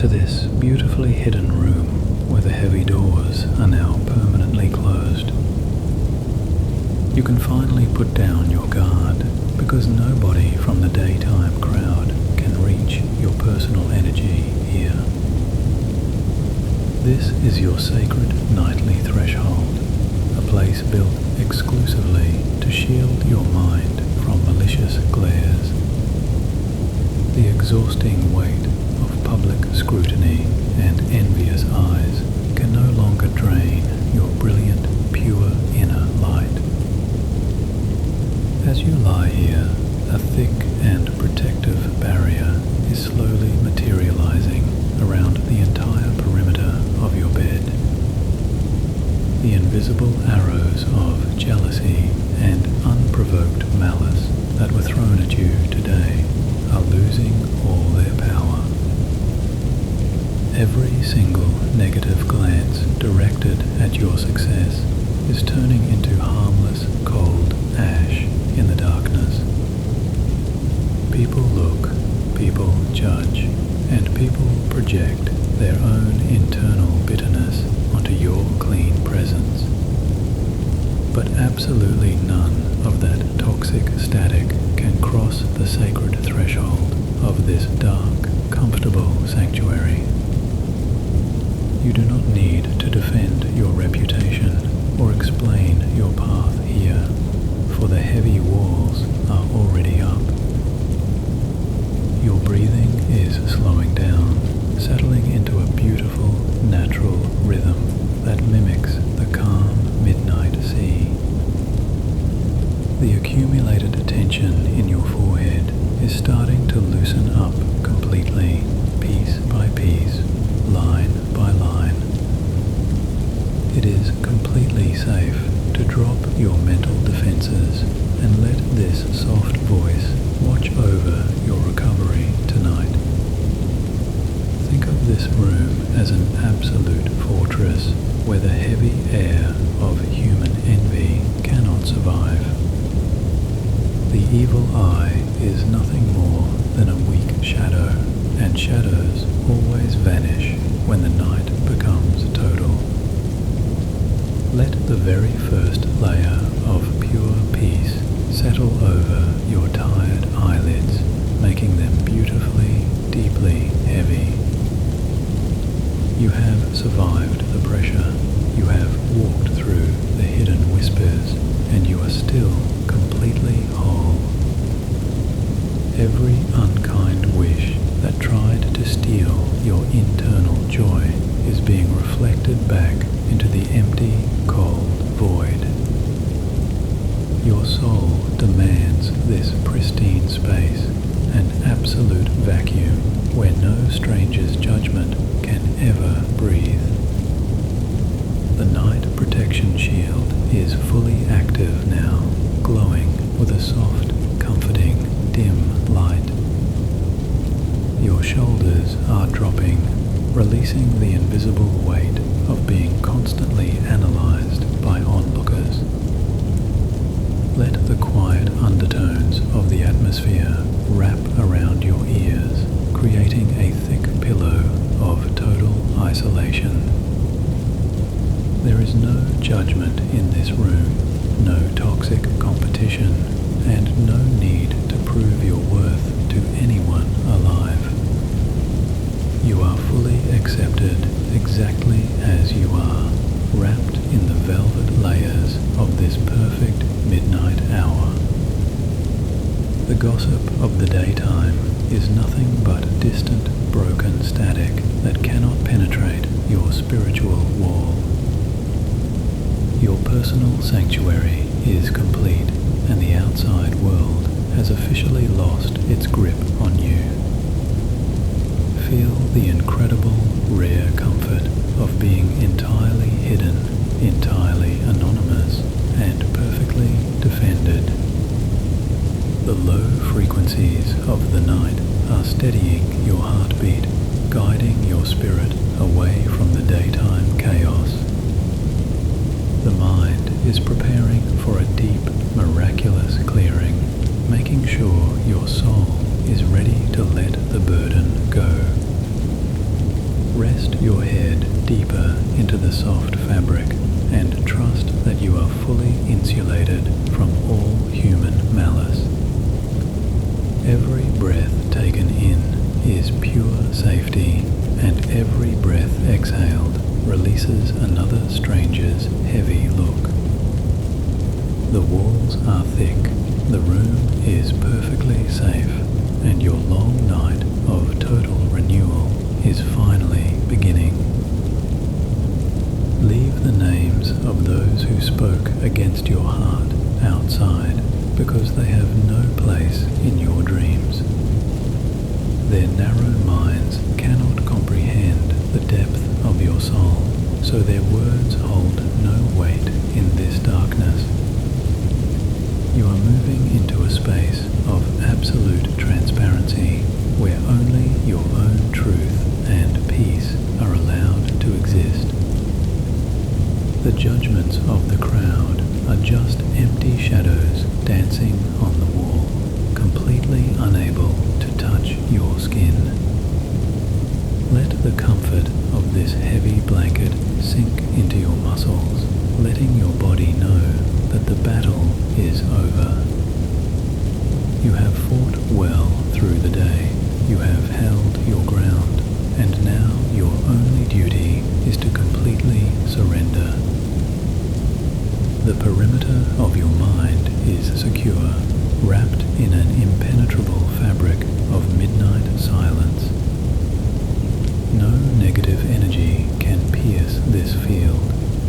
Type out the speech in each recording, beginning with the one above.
to this beautifully hidden room where the heavy doors are now permanently closed. You can finally put down your guard because nobody from the daytime crowd can reach your personal energy here. This is your sacred nightly threshold, a place built exclusively to shield your mind from malicious glares. The exhausting weight of public scrutiny and envious eyes can no longer drain your brilliant, pure inner light. As you lie here, a thick and protective barrier is slowly materializing around the entire perimeter of your bed. The invisible arrows of jealousy and unprovoked malice that were thrown at you today are losing all their power. Every single negative glance directed at your success is turning into harmless, cold ash in the darkness. People look, people judge, and people project their own internal bitterness onto your clean presence. But absolutely none of that toxic static can cross the sacred threshold of this dark, comfortable sanctuary. You do not need to defend your reputation or explain your path here, for the heavy walls are already up. Your breathing is slowing down, settling into a beautiful, natural rhythm that mimics the calm midnight sea. The accumulated tension in your forehead is starting to loosen up completely, piece by piece, line by line. It is completely safe to drop your mental defenses and let this soft voice watch over your recovery tonight. Think of this room as an absolute fortress where the heavy air of human envy cannot survive. The evil eye is nothing more than a weak shadow, and shadows always vanish when the night becomes total. Let the very first layer of pure peace settle over your tired eyelids, making them beautifully, deeply heavy. You have survived the pressure, you have walked through the hidden whispers, and you are still completely whole. Every unkind wish that tried to steal your internal joy is being reflected back into the empty, cold void. Your soul demands this pristine space, an absolute vacuum where no stranger's judgment can ever breathe. The night protection shield is fully active now, glowing with a soft, comforting, dim light. Your shoulders are dropping, releasing the invisible weight of being constantly analyzed by onlookers. Let the quiet undertones of the atmosphere wrap around your ears, creating a thick pillow of total isolation. There is no judgment in this room, no toxic competition, and no need to prove your worth to anyone alive. You are fully accepted exactly as you are, wrapped in the velvet layers of this perfect midnight hour. The gossip of the daytime is nothing but distant, broken static that cannot penetrate your spiritual wall. Your personal sanctuary is complete, and the outside world has officially lost its grip on you. Feel the incredible, rare comfort of being entirely hidden, entirely anonymous, and perfectly defended. The low frequencies of the night are steadying your heartbeat, guiding your spirit away from the daytime chaos. The mind is preparing for a deep, miraculous clearing, making sure your soul is ready to let the burden go. Rest your head deeper into the soft fabric and trust that you are fully insulated from all human malice. Every breath taken in is pure safety, and every breath exhaled releases another stranger's heavy look. The walls are thick, the room is perfectly safe, and your long night of total renewal is finally beginning. Leave the names of those who spoke against your heart outside, because they have no place in your dreams. Their narrow minds cannot comprehend the depth of your soul, so their words hold no weight in this darkness. You are moving into a space of absolute transparency, where only your own truth and peace are allowed to exist. The judgments of the crowd are just empty shadows dancing on the wall, completely unable to touch your skin. Let the comfort of this heavy blanket sink into your muscles, letting your body know that the battle is over. You have fought well through the day, you have held your ground, and now your only duty is to completely surrender. The perimeter of your mind is secure, wrapped in an impenetrable fabric of midnight silence. No negative energy can pierce this field,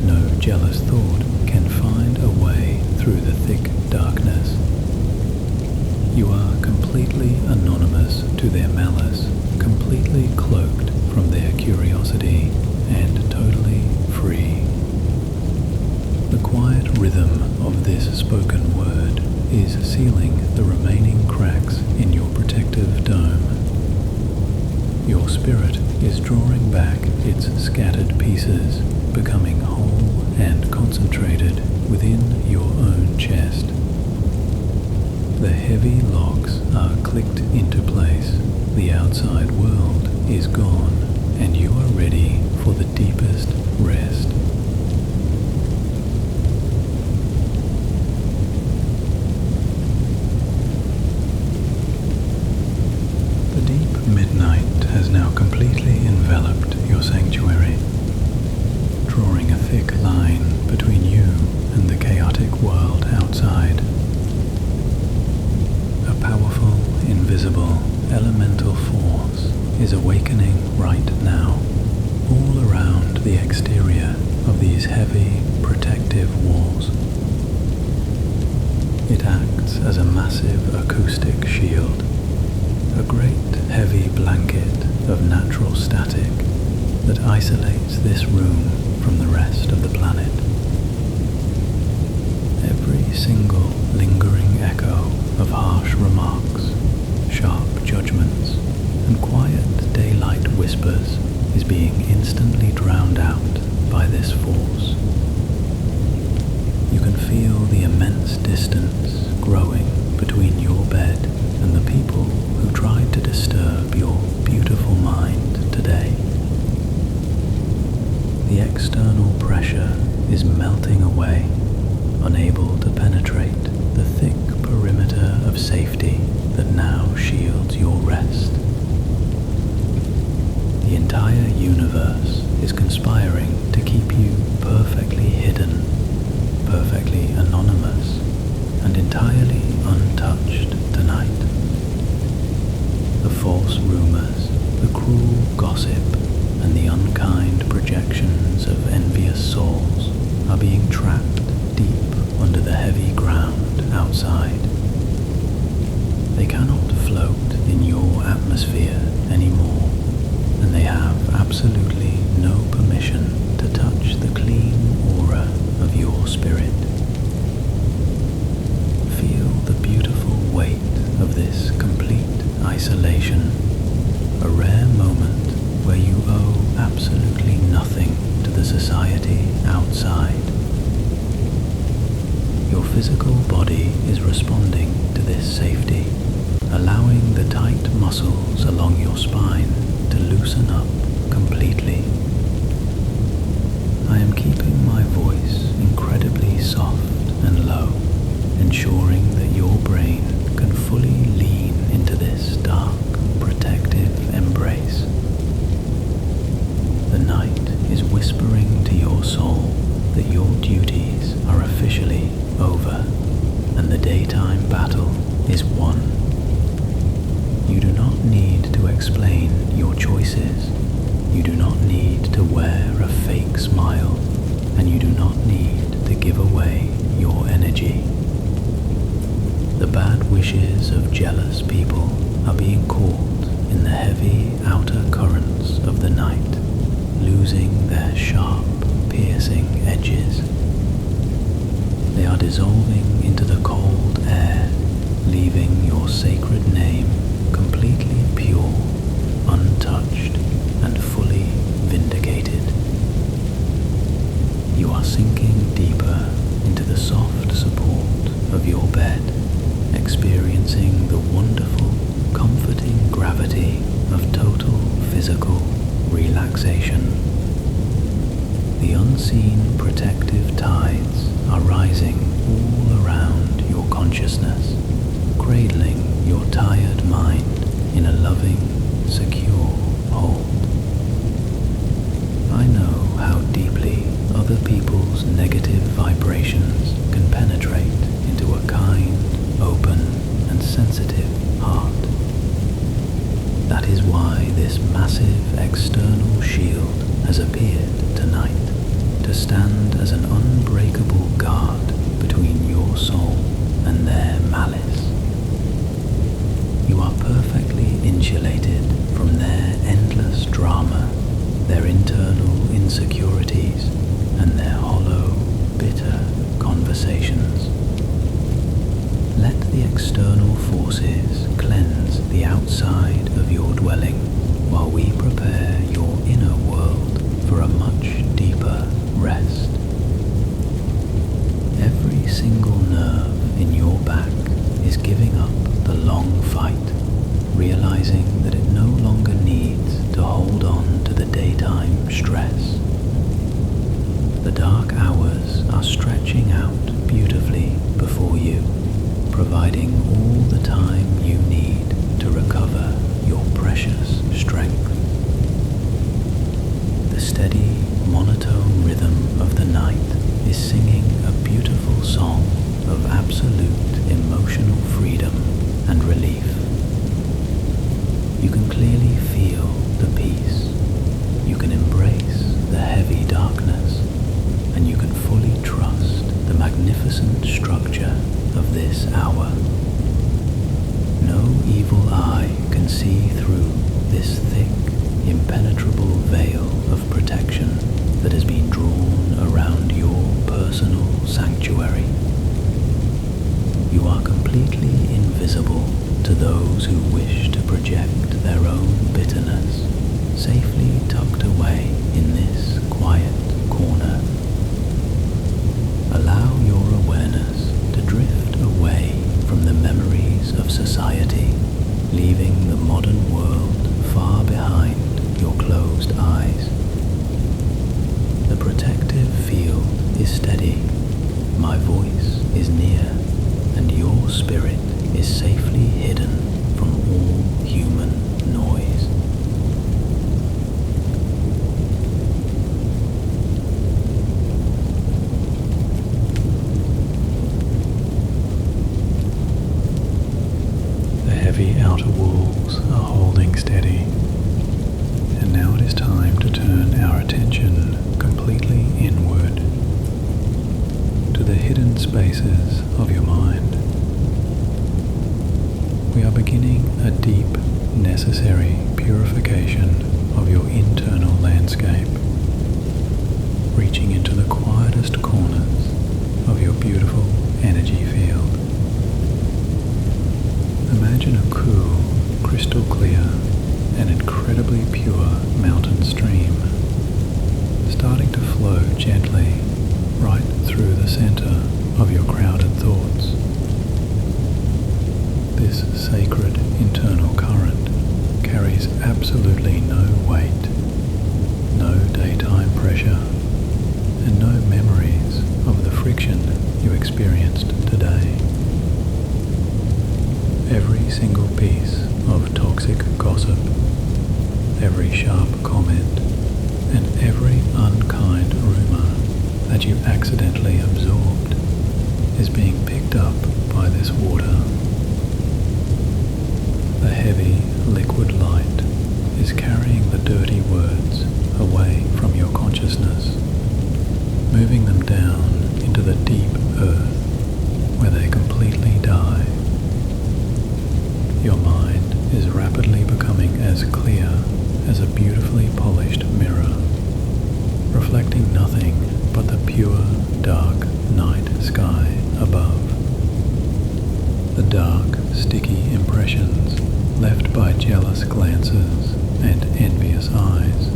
no jealous thought can find a way through the thick darkness. You are completely anonymous to their malice, completely cloaked from their curiosity, and totally free. The quiet rhythm of this spoken word is sealing the remaining cracks in your protective dome. Your spirit is drawing back its scattered pieces, becoming whole and concentrated within your own chest. The heavy locks are clicked into place, the outside world is gone, and you are ready for the deepest rest. The deep midnight has now completely enveloped your sanctuary, drawing a thick line between you and the chaotic world outside. A powerful, invisible, elemental force is awakening right now, all around the exterior of these heavy, protective walls. It acts as a massive acoustic shield, a great heavy blanket of natural static that isolates this room from the rest of the planet. Every single lingering echo of harsh remarks, sharp judgments, and quiet daylight whispers is being instantly drowned out by this force. You can feel the immense distance growing between your bed and the people who tried to disturb your beautiful mind today. The external pressure is melting away, unable to penetrate the thick perimeter of safety that now shields your rest. The entire universe is conspiring to keep you perfectly hidden, perfectly anonymous, and entirely untouched tonight. The false rumors, the cruel gossip, and the unkind projections of envious souls are being trapped deep under the heavy ground outside. They cannot float in your atmosphere anymore, and they have absolutely no permission to touch the clean aura of your spirit. Feel the beautiful weight of this complete isolation, a rare moment where you owe absolutely nothing to the society outside. Your physical body is responding to this safety, allowing the tight muscles along your spine to loosen up completely. I am keeping my voice incredibly soft and low, ensuring that your brain can fully lean into this dark, protective embrace. The night is whispering to your soul that your duties are officially over and the daytime battle is won. You do not need to explain your choices. You do not need to wear a fake smile, and you do not need to give away your energy. The bad wishes of jealous people are being caught in the heavy outer currents of the night, losing their sharp, piercing edges. They are dissolving into the cold air, leaving your sacred name completely pure, untouched, and fully vindicated. You are sinking deeper into the soft support of your bed, experiencing the wonderful, comforting gravity of total physical relaxation. The unseen protective tides are rising all around your consciousness, cradling your tired mind in a loving, secure hold. I know how deeply other people's negative vibrations can penetrate into a kind, open, and sensitive heart. That is why this massive external shield has appeared tonight, to stand as an unbreakable guard between your soul and their malice. You are perfectly insulated from their endless drama, their internal insecurities, and their hollow, bitter conversations. Let the external forces cleanse the outside of your dwelling while we prepare your inner world for a much deeper rest. Every single nerve in your back is giving up the long fight, realizing that it no longer needs to hold on to the daytime stress. The dark hours are stretching out beautifully before you, providing all the time you need to recover your precious strength. The steady, monotone rhythm of the night is singing a beautiful song of absolute emotional freedom and relief. You can clearly feel the peace. You can embrace the heavy darkness, and you can fully trust the magnificent structure of this hour. No evil eye can see through this thick, impenetrable veil of protection that has been drawn around your personal sanctuary. You are completely invisible to those who wish to project their own bitterness, safely tucked away in this quiet corner. Allow your awareness to drift away from the memories of society, leaving the modern world far behind your closed eyes. The protective field is steady, my voice is near, and your spirit is safely hidden from all human noise. The heavy outer walls are holding steady, and now it is time to turn our attention completely inward to the hidden spaces of your mind. We are beginning a deep, necessary purification of your internal landscape, reaching into the quietest corners of your beautiful energy field. Imagine a cool, crystal clear, and incredibly pure mountain stream starting to flow gently right through the center of your crowded thoughts. This sacred internal current carries absolutely no weight, every single piece of toxic gossip, every sharp comment, and every unkind rumor that you accidentally absorbed is being picked up by this water. The heavy liquid light is carrying the dirty words away from your consciousness, moving them down into the deep earth where they completely die. Your mind is rapidly becoming as clear as a beautifully polished mirror, reflecting nothing but the pure, dark night sky above. The dark, sticky impressions left by jealous glances and envious eyes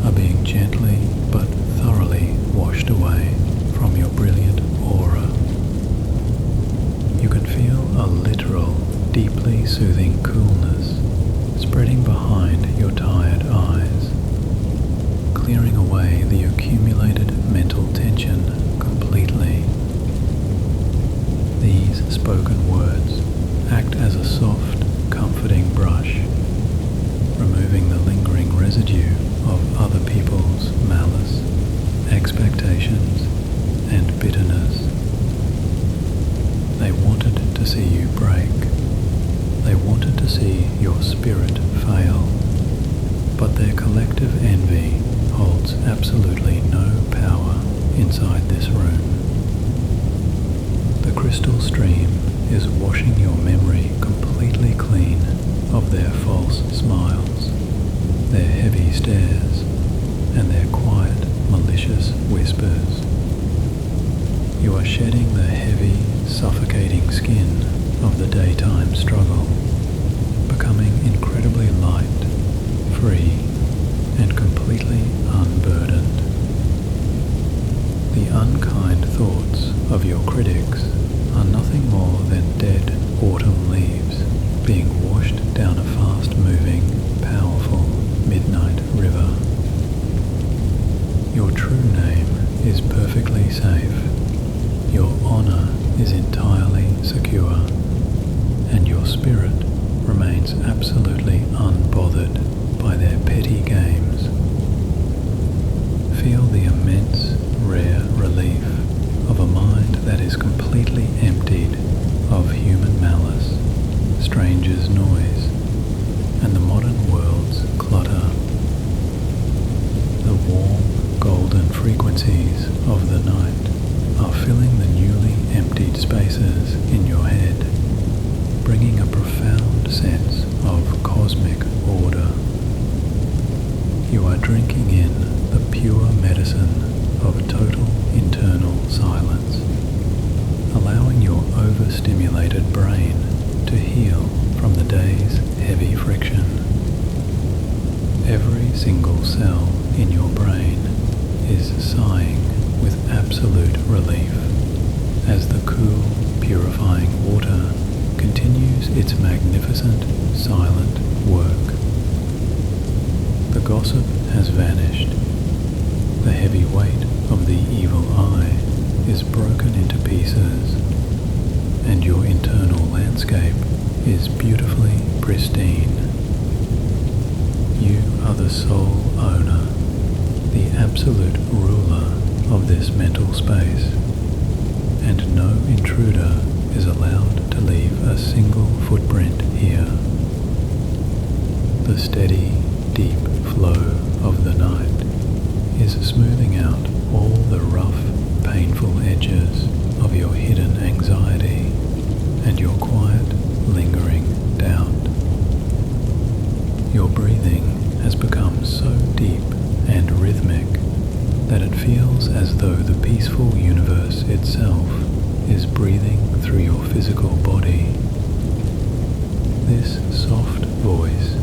are being gently but thoroughly washed away from your brilliant aura. You can feel a literal, deeply soothing coolness spreading behind your tired eyes, clearing away the accumulated mental tension completely. These spoken words act as a soft, comforting brush, removing the lingering residue of other people's malice, expectations, and bitterness. They wanted to see you break. They wanted to see your spirit fail, but their collective envy holds absolutely no power inside this room. The crystal stream is washing your memory completely clean of their false smiles, their heavy stares, and their quiet, malicious whispers. You are shedding the heavy, suffocating skin of the daytime struggle, becoming incredibly light, free, and completely unburdened. The unkind thoughts of your critics are nothing more than dead autumn leaves being washed down a fast-moving, powerful midnight river. Your true name is perfectly safe. Your honor is entirely secure, and your spirit remains absolutely unbothered by their petty games. Feel the immense, rare relief of a mind that is completely emptied of human malice, strangers' noise, and the modern world's clutter. The warm, golden frequencies of the night are filling the newly emptied spaces in your head, bringing a profound sense of cosmic order. You are drinking in the pure medicine of total internal silence, allowing your overstimulated brain to heal from the day's heavy friction. Every single cell in your brain is sighing with absolute relief as the cool, purifying water continues its magnificent, silent work. The gossip has vanished. The heavy weight of the evil eye is broken into pieces, and your internal landscape is beautifully pristine. You are the sole owner, the absolute ruler of this mental space, and no intruder is allowed to leave a single footprint here. The steady, deep flow of the night is smoothing out all the rough, painful edges of your hidden anxiety and your quiet, lingering doubt. Your breathing has become so deep and rhythmic that it feels as though the peaceful universe itself is breathing through your physical body. This soft voice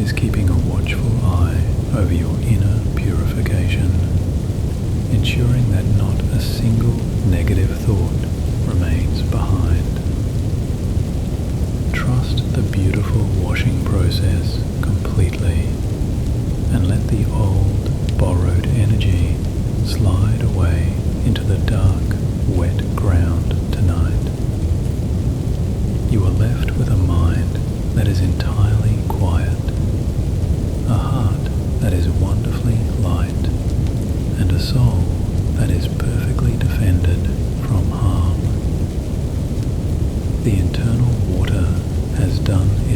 is keeping a watchful eye over your inner purification, ensuring that not a single negative thought remains behind. Trust the beautiful washing process completely, and let the old, borrowed energy slide away into the dark, wet ground tonight. You are left with a mind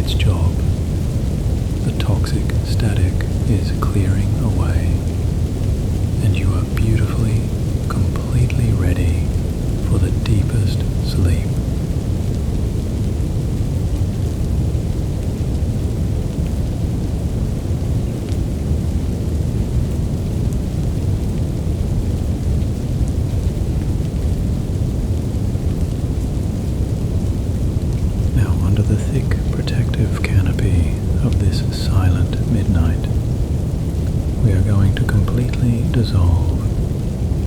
its job. The toxic static is clearing away, and you are beautifully, completely ready for the deepest sleep. Now, under the thick protective canopy of this silent midnight, we are going to completely dissolve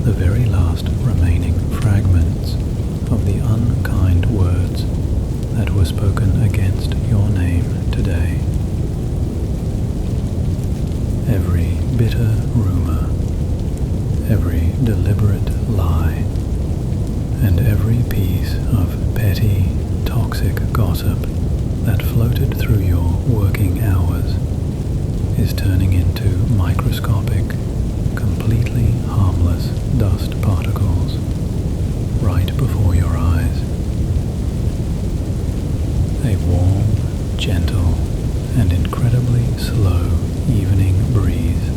the very last remaining fragments of the unkind words that were spoken against your name today. Every bitter rumor, every deliberate lie, and every piece of petty, toxic gossip that floated through your working hours is turning into microscopic, completely harmless dust particles right before your eyes. A warm, gentle, and incredibly slow evening breeze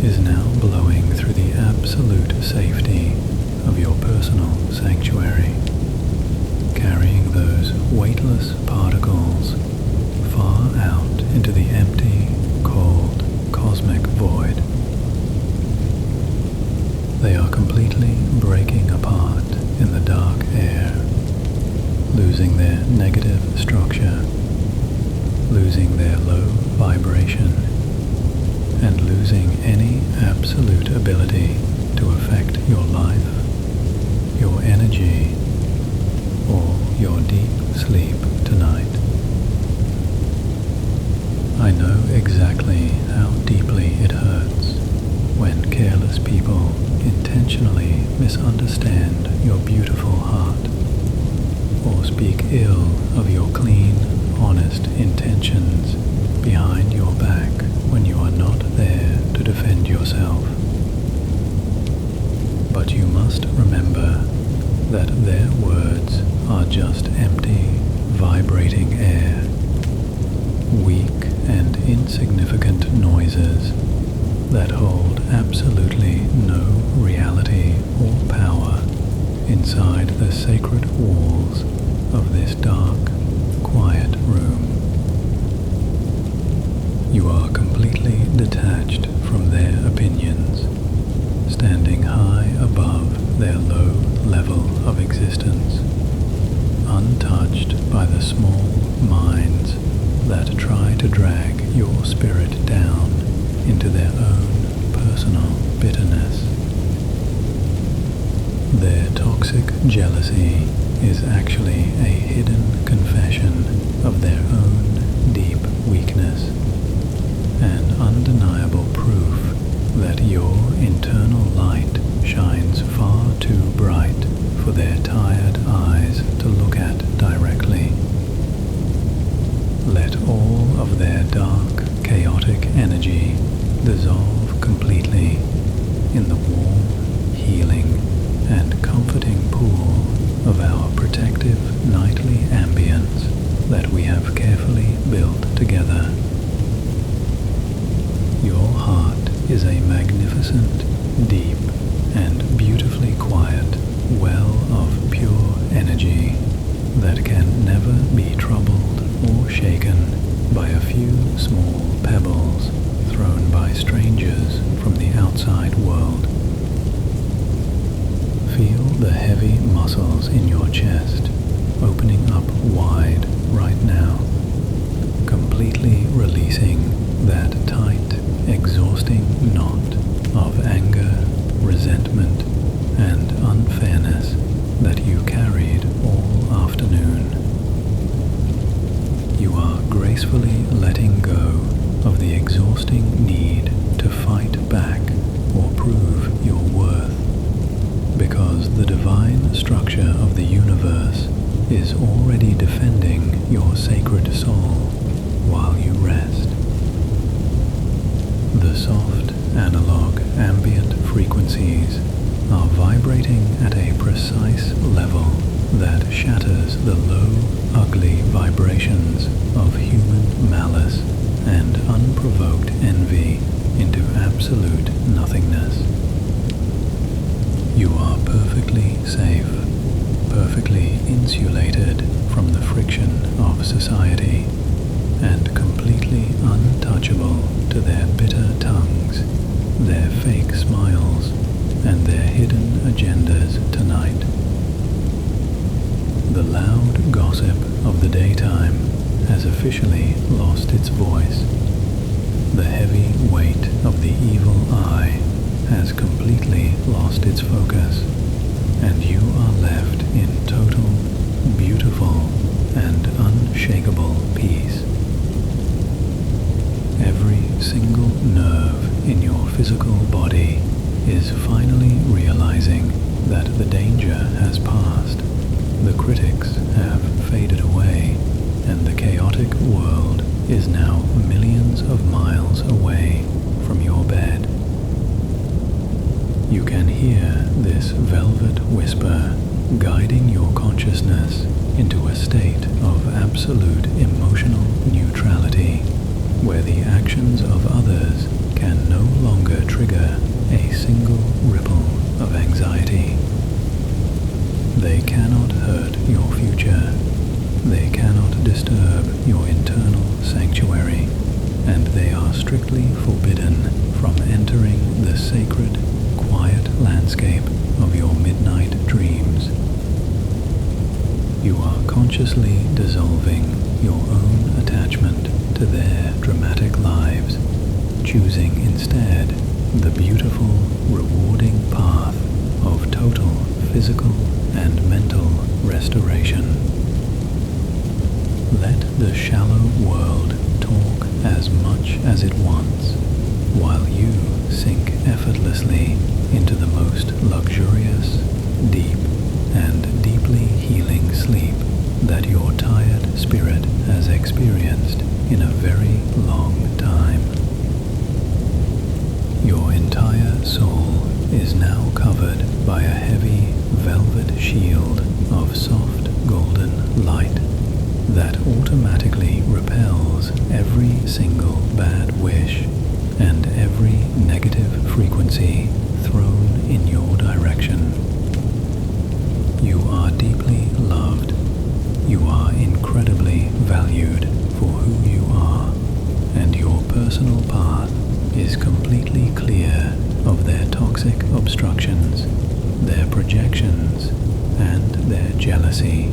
is now blowing through the absolute safety of your personal sanctuary, carrying those weightless particles far out into the empty, cold, cosmic void. They are completely breaking apart in the dark air, losing their negative structure, losing their low vibration, and losing any absolute ability to affect your life, your energy, or your deep sleep tonight. I know exactly how deeply it hurts when careless people intentionally misunderstand your beautiful heart, or speak ill of your clean, honest intentions behind your back when you are not there to defend yourself. But you must remember that their words are just empty, vibrating air, weak and insignificant noises that hold absolutely no reality or power inside the sacred walls of this dark, quiet room. You are completely detached from their opinions, standing high above their low level of existence, untouched by the small minds that try to drag your spirit down into their own personal bitterness. Their toxic jealousy is actually a hidden confession of their own deep weakness, and undeniable proof that your internal light shines far too bright for their tired eyes to look at directly. Let all of their dark, chaotic energy dissolve completely in the warm, healing, and comforting pool of our protective nightly ambience that we have carefully built together. Your heart is a magnificent, deep, and beautifully quiet well of pure energy that can never be troubled or shaken by a few small pebbles thrown by strangers from the outside world. Feel the heavy muscles in your chest opening up wide right now, completely releasing that tight, exhausting knot of anger, resentment, and unfairness that you carried all afternoon. You are gracefully letting go of the exhausting need to fight back or prove your worth, because the divine structure of the universe is already defending your sacred soul while you rest. The soft, analog, ambient frequencies are vibrating at a precise level that shatters the low, ugly vibrations of human unprovoked envy into absolute nothingness. You are perfectly safe, perfectly insulated from the friction of society, and completely untouchable to their bitter tongues, their fake smiles, and their hidden agendas tonight. The loud gossip of the daytime has officially lost its voice. The heavy weight of the evil eye has completely lost its focus, and you are left in total, beautiful, and unshakable peace. Every single nerve in your physical body is finally realizing that the danger has passed, the critics have faded away, and the chaotic world is now millions of miles away from your bed. You can hear this velvet whisper guiding your consciousness into a state of absolute emotional neutrality, where the actions of others can no longer trigger a single ripple of anxiety. They cannot hurt your future. They cannot disturb your internal sanctuary, and they are strictly forbidden from entering the sacred, quiet landscape of your midnight dreams. You are consciously dissolving your own attachment to their dramatic lives, choosing instead the beautiful, rewarding path of total physical and mental restoration. Let the shallow world talk as much as it wants, while you sink effortlessly into the most luxurious, deep, and deeply healing sleep that your tired spirit has experienced in a very long time. Your entire soul is now covered by a heavy velvet shield of soft golden light that automatically repels every single bad wish and every negative frequency thrown in your direction. You are deeply loved. You are incredibly valued for who you are, and your personal path is completely clear of their toxic obstructions, their projections, and their jealousy.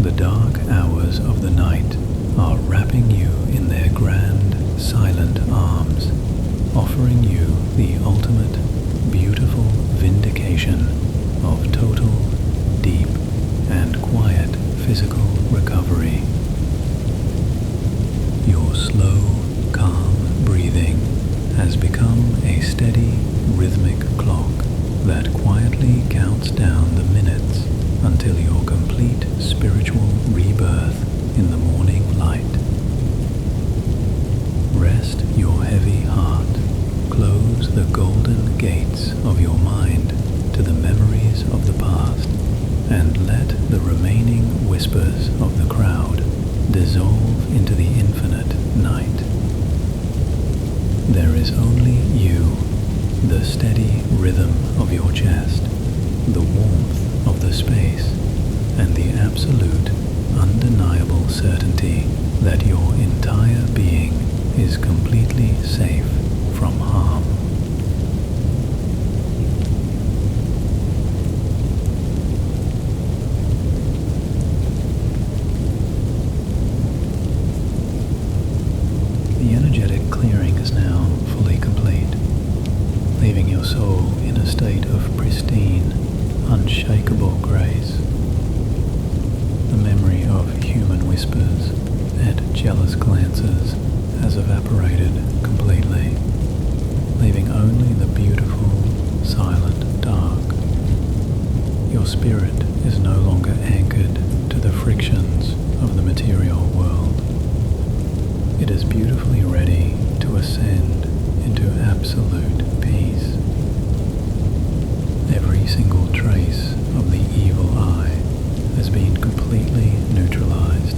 The dark hours of the night are wrapping you in their grand, silent arms, offering you the ultimate, beautiful vindication of total, deep, and quiet physical recovery. Your slow, calm breathing has become a steady, rhythmic clock that quietly counts down the minutes until your complete spiritual rebirth in the morning light. Rest your heavy heart, close the golden gates of your mind to the memories of the past, and let the remaining whispers of the crowd dissolve into the infinite night. There is only you, the steady rhythm of your chest, the warmth of the space, and the absolute, undeniable certainty that your entire being is completely safe from harm. The energetic clearing is now fully complete, leaving your soul in a state of pristine, unshakable grace. The memory of human whispers and jealous glances has evaporated completely, leaving only the beautiful, silent dark. Your spirit is no longer anchored to the frictions of the material world. It is beautifully ready to ascend into absolute peace. Every single trace of the evil eye has been completely neutralized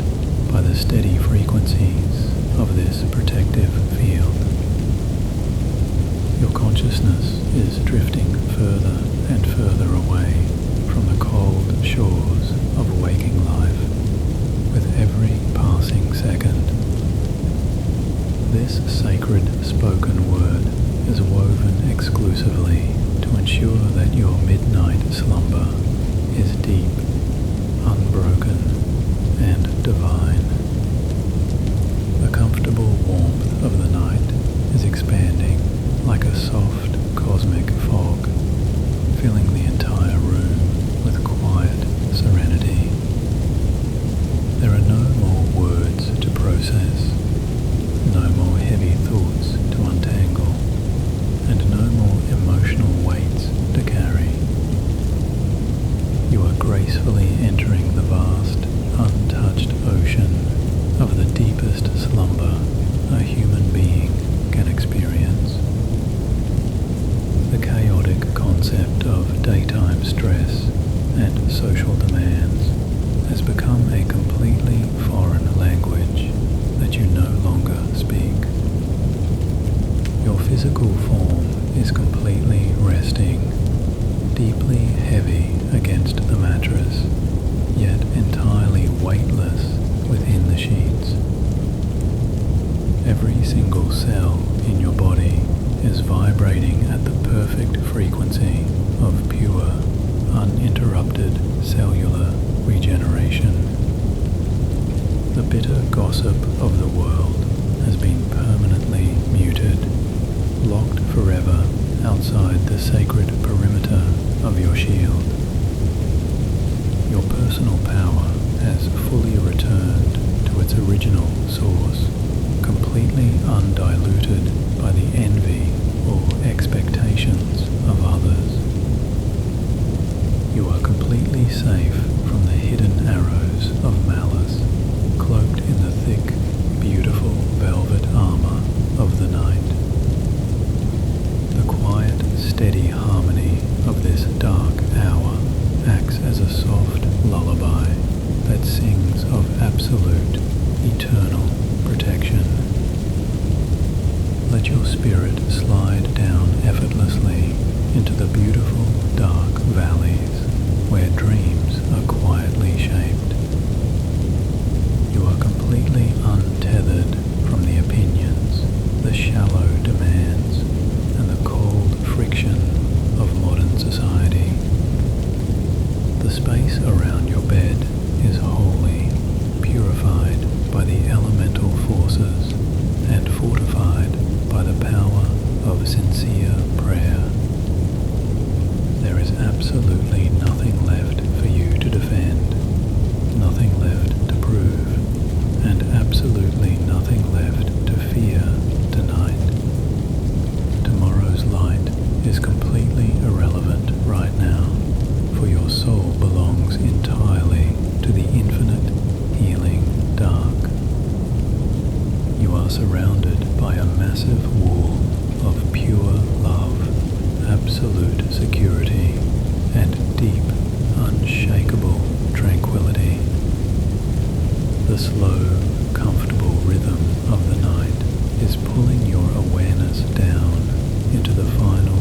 by the steady frequencies of this protective field. Your consciousness is drifting further and further away from the cold shores of waking life with every passing second. This sacred spoken word is woven exclusively to ensure that your midnight slumber is deep, unbroken, and divine. The comfortable warmth of the night is expanding like a soft cosmic fog, filling the entire room with quiet serenity. There are no more words to process, no more heavy thoughts to untangle, and no more emotional weights to carry. You are gracefully entering the vast, untouched ocean of the deepest slumber a human being can experience. The chaotic concept of daytime stress and social demands has become a completely foreign language that you no longer speak. Your physical form is completely resting, deeply heavy against the mattress, yet entirely weightless within the sheets. Every single cell in your body is vibrating at the perfect frequency of pure, uninterrupted cellular regeneration. The bitter gossip of the world has been permanently muted, locked forever outside the sacred perimeter of your shield. Your personal power has fully returned to its original source, completely undiluted by the envy or expectations of others. You are completely safe from the hidden arrows of malice, cloaked in the thick, beautiful velvet armor of the night. The quiet, steady harmony of this dark hour acts as a soft lullaby that sings of absolute, eternal protection. Let your spirit slide down effortlessly into the beautiful, dark valleys where dreams are quietly shaped. You are completely untethered from the opinions, the shallow demands, and the cold friction of modern society. The space around your bed is wholly purified by the elemental forces and fortified by the power of sincere prayer. There is absolutely nothing left for you to defend, nothing left to prove, and absolutely nothing left to fear tonight. Tomorrow's light is completely irrelevant right now, for your soul belongs entirely to the infinite, healing dark. You are surrounded by a massive wall of pure love, absolute security, and deep, unshakable tranquility. The slow, comfortable rhythm of the night is pulling your awareness down into the final,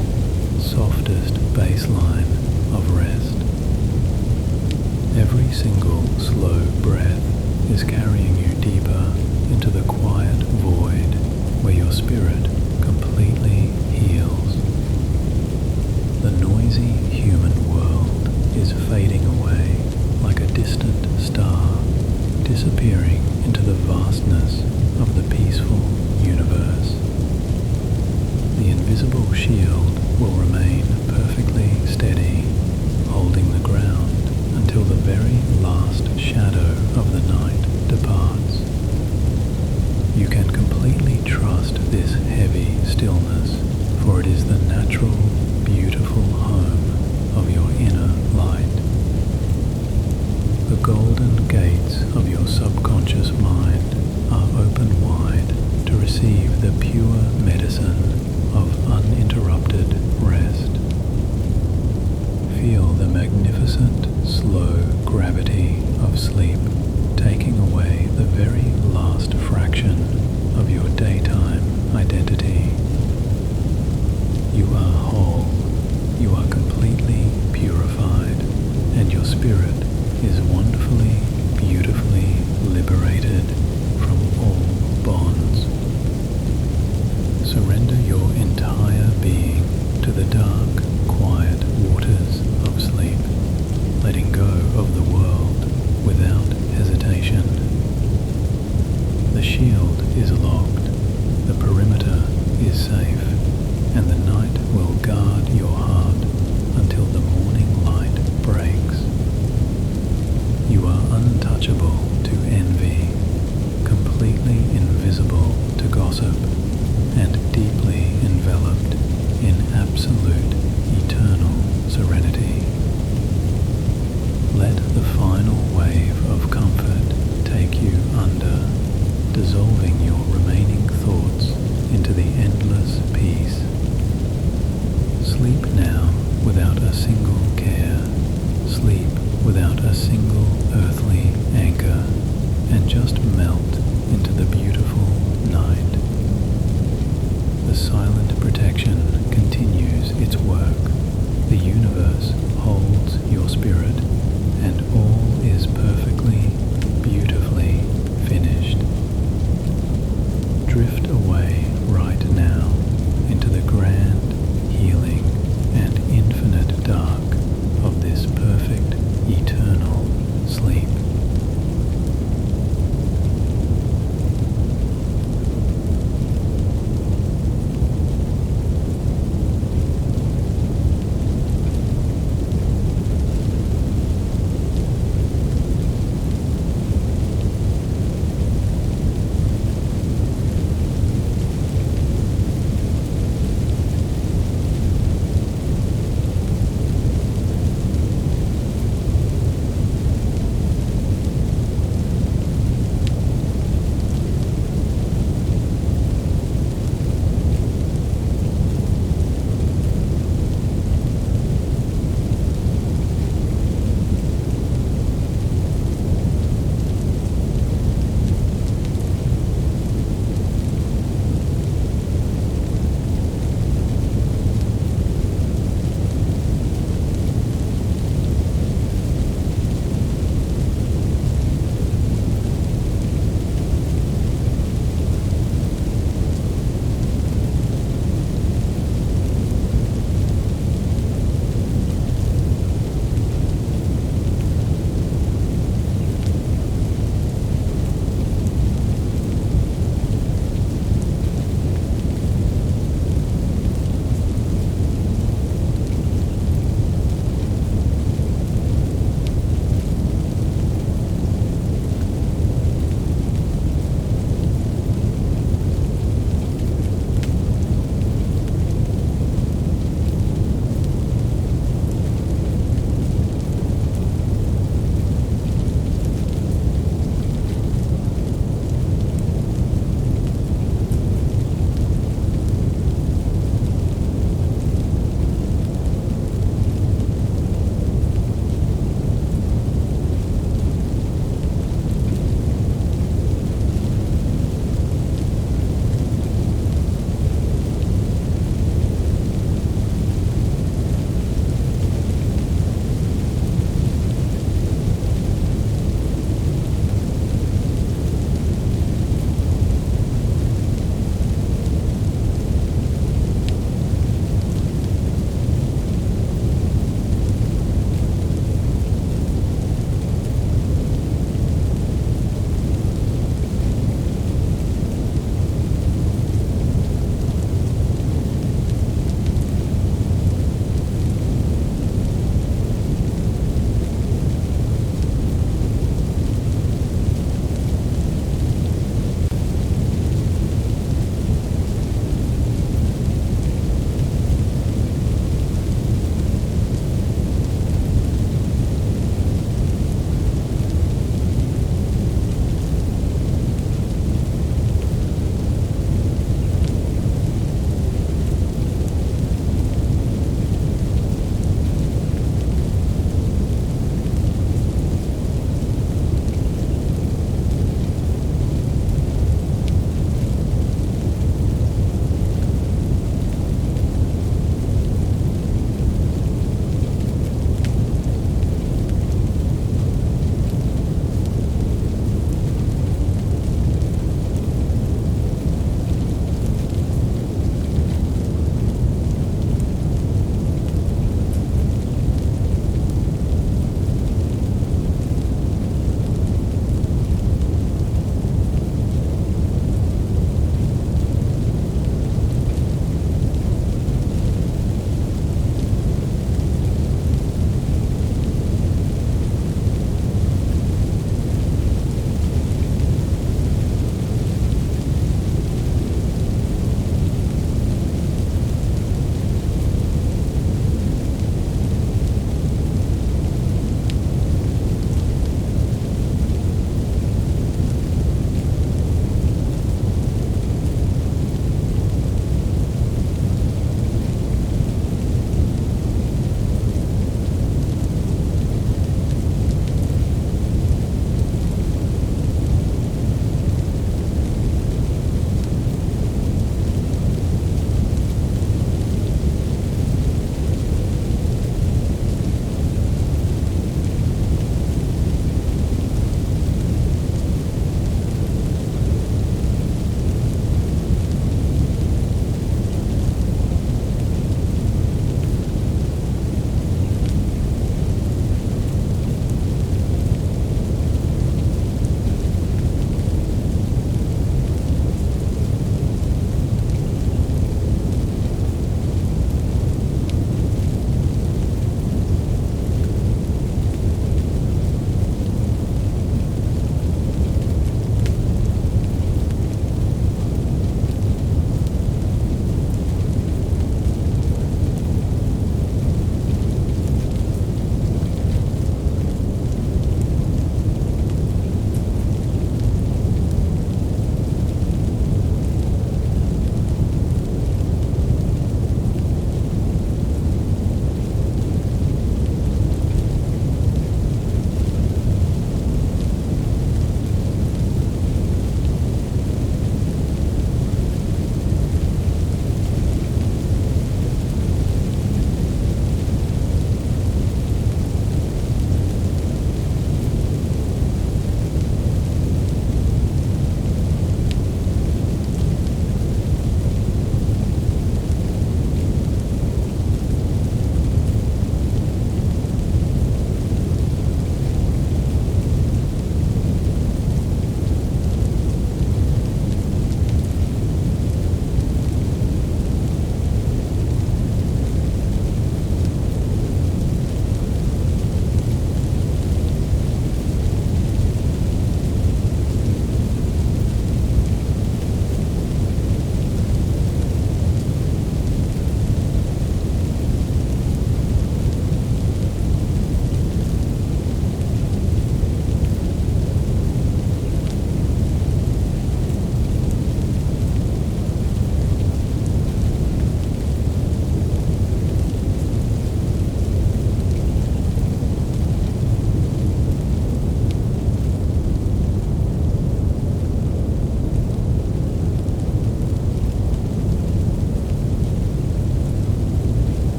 softest baseline of rest. Every single slow breath is carrying you deeper into the quiet void where your spirit completely heals. The noisy human world is fading away like a distant star, disappearing into the vastness of the peaceful universe. The invisible shield will remain perfectly steady, holding the ground until the very last shadow of the night departs. You can completely trust this heavy stillness, for it is the natural, beautiful home of your inner light. The golden gates of your subconscious mind are open wide to receive the pure medicine of uninterrupted rest. Feel the magnificent, slow gravity of sleep taking away the very last fraction of your daytime identity. You are whole, you are completely purified, and your spirit is wonderfully, beautifully liberated from all bonds. Surrender your entire being to the dark, quiet waters of sleep, letting go of the world without hesitation. The shield is locked, the perimeter is safe, and the night will guard your heart until the morning light breaks. You are untouchable to envy, completely invisible to gossip, and deeply enveloped in absolute